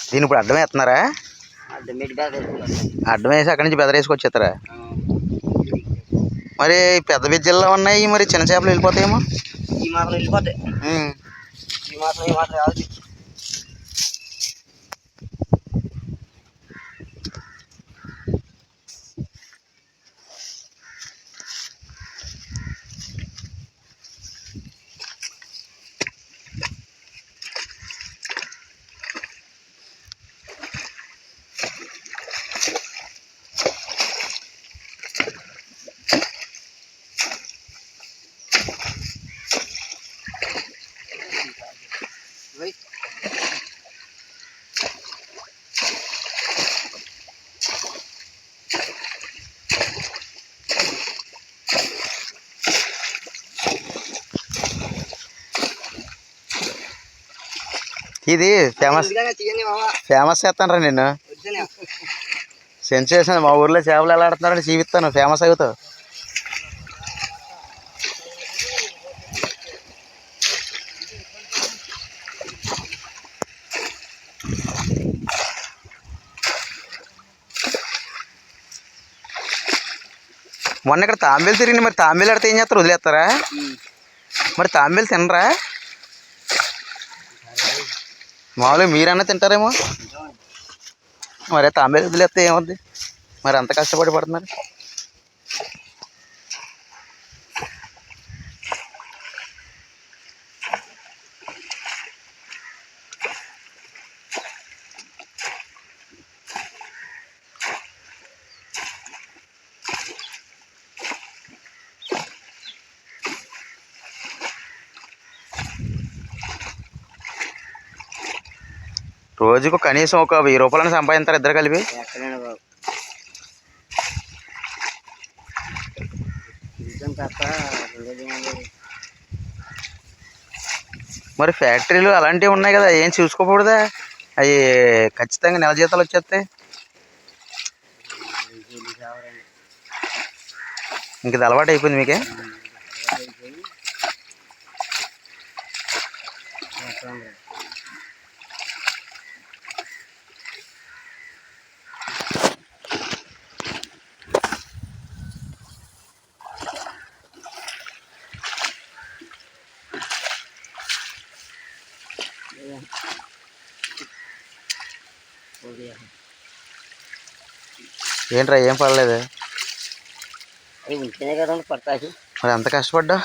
దీని ఇప్పుడు అడ్డం వేస్తున్నారా? అడ్డం వేసి అక్కడి నుంచి బెదరేసుకొచ్చేస్తారా? మరి పెద్ద బిజ్జల్లో ఉన్నాయి, మరి చిన్న చేపలు వెళ్ళిపోతాయేమో. ఈ మాత్రం వెళ్ళిపోతాయి. ఈ మాత్రం రాదు. ఇది ఫేమస్ చేస్తాను రా నిన్ను. సెన్సేషన్. మా ఊర్లో చేపలు ఎలా ఆడుతున్నారని చూపిస్తాను, ఫేమస్ అవుతావు. మొన్న ఇక్కడ తాంబేలు తిరిగింది, మరి తాంబేలు ఆడితే ఏం చేస్తారు? వదిలేస్తారా? మరి తాంబేలు తినరా? మామూలుగా మీరన్నా తింటారేమో. మరి తాంబేలు వదిలేస్తే ఏమవుద్ది? మరి అంత కష్టపడి పడుతున్నారు. రోజుకు కనీసం ఒక 1000 రూపాయలని సంపాదించారు ఇద్దరు కలిపి. మరి ఫ్యాక్టరీలు అలాంటివి ఉన్నాయి కదా, ఏం చూసుకోకూడదా? అవి ఖచ్చితంగా నెల జీతాలు వచ్చేస్తాయి. ఇంక ఇది అలవాటు అయిపోయింది మీకే. ఏంట్రా ఏం పర్లేదు? ఉంటేనే కదా పడతాయి. మరి ఎంత కష్టపడ్డా?